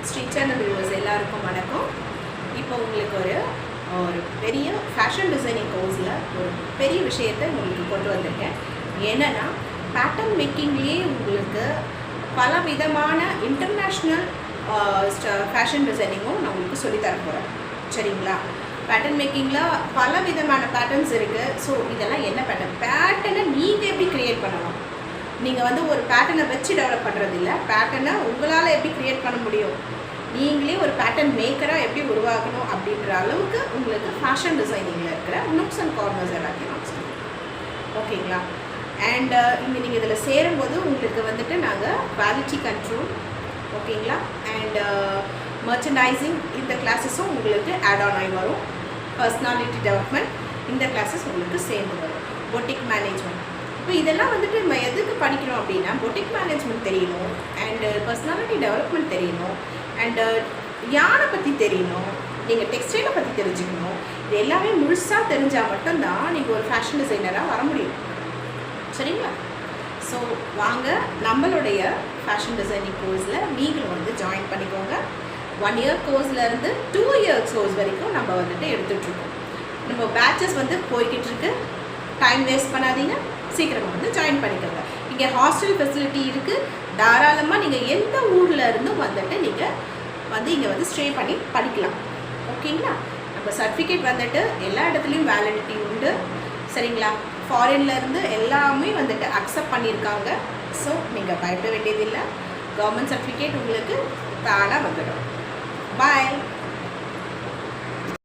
Sri channel viewers எல்லாருக்கும் வணக்கம். இப்போ உங்களுக்கு ஒரு பெரிய ஃபேஷன் டிசைனிங் கோர்ஸில் ஒரு பெரிய விஷயத்தை உங்களுக்கு கொண்டு வந்திருக்கேன். என்னென்னா பேட்டர்ன் மேக்கிங்லேயே உங்களுக்கு பல விதமான இன்டர்நேஷ்னல் ஃபேஷன் டிசைனிங்கும் நான் உங்களுக்கு சொல்லித்தர போகிறேன். சரிங்களா? பேட்டர்ன் மேக்கிங்கில் பல விதமான பேட்டர்ன்ஸ் இருக்குது. ஸோ இதெல்லாம் என்ன பேட்டர்னை நீங்கள் எப்படி க்ரியேட் பண்ணலாம்? நீங்கள் ஒரு பேட்டர்னை வச்சு டெவலப் பண்ணுறது இல்லை, பேட்டர்னை உங்களால் எப்படி க்ரியேட் பண்ண முடியும், நீங்களே ஒரு பேட்டர்ன் மேக்கராக எப்படி உருவாக்கணும் அப்படின்ற அளவுக்கு உங்களுக்கு ஃபேஷன் டிசைனிங்கில் இருக்கிற நுக்ஸ் அண்ட் கார்னர்ஸ் எல்லாத்தையும் நான் சொல்லுவேன். ஓகேங்களா? அண்ட் இங்கே நீங்கள் இதில் சேரும்போது உங்களுக்கு நாங்கள் குவாலிட்டி கண்ட்ரோல், ஓகேங்களா, அண்ட் மர்ச்சன்டைசிங் இந்த கிளாஸஸும் உங்களுக்கு ஆட் ஆன் ஆகி வரும். பர்சனாலிட்டி டெவலப்மெண்ட் இந்த கிளாஸஸ் உங்களுக்கு சேர்ந்து வரும். Boutique management. இப்போ இதெல்லாம் நம்ம எதுக்கு படிக்கணும் அப்படின்னா, பொட்டிக் மேனேஜ்மெண்ட் தெரியணும், அண்டு பர்சனாலிட்டி டெவலப்மெண்ட் தெரியணும், அண்டு யானை பற்றி தெரியணும், நீங்கள் டெக்ஸ்டைலை பற்றி தெரிஞ்சுக்கணும். இது எல்லாமே முழுசாக தெரிஞ்சால் மட்டும்தான் நீங்கள் ஒரு ஃபேஷன் டிசைனராக வர முடியும். சரிங்களா? ஸோ வாங்க நம்மளுடைய ஃபேஷன் டிசைனிங் கோர்ஸில் நீங்களும் ஜாயின் பண்ணிக்கோங்க. 1 இயர் கோர்ஸ்லேருந்து 2 இயர்ஸ் கோர்ஸ் வரைக்கும் நம்ம எடுத்துகிட்ருக்கோம். நம்ம பேட்சஸ் போய்கிட்டு இருக்கு. டைம் வேஸ்ட் பண்ணாதீங்க, சீக்கிரமாக ஜாயின் பண்ணிக்கோங்க. இங்கே ஹாஸ்டல் ஃபெசிலிட்டி இருக்குது. தாராளமாக நீங்கள் எந்த ஊரில் இருந்தும் நீங்கள் இங்கே ஸ்டே பண்ணி படிக்கலாம். ஓகேங்களா? நம்ம சர்டிஃபிகேட் எல்லா இடத்துலையும் வேலிடிட்டி உண்டு. சரிங்களா? ஃபாரின்லேருந்து எல்லாமே அக்செப்ட் பண்ணியிருக்காங்க. ஸோ நீங்கள் பயப்பட வேண்டியதில்லை. கவர்மெண்ட் சர்டிஃபிகேட் உங்களுக்கு தானாக வந்துடும். பாய்.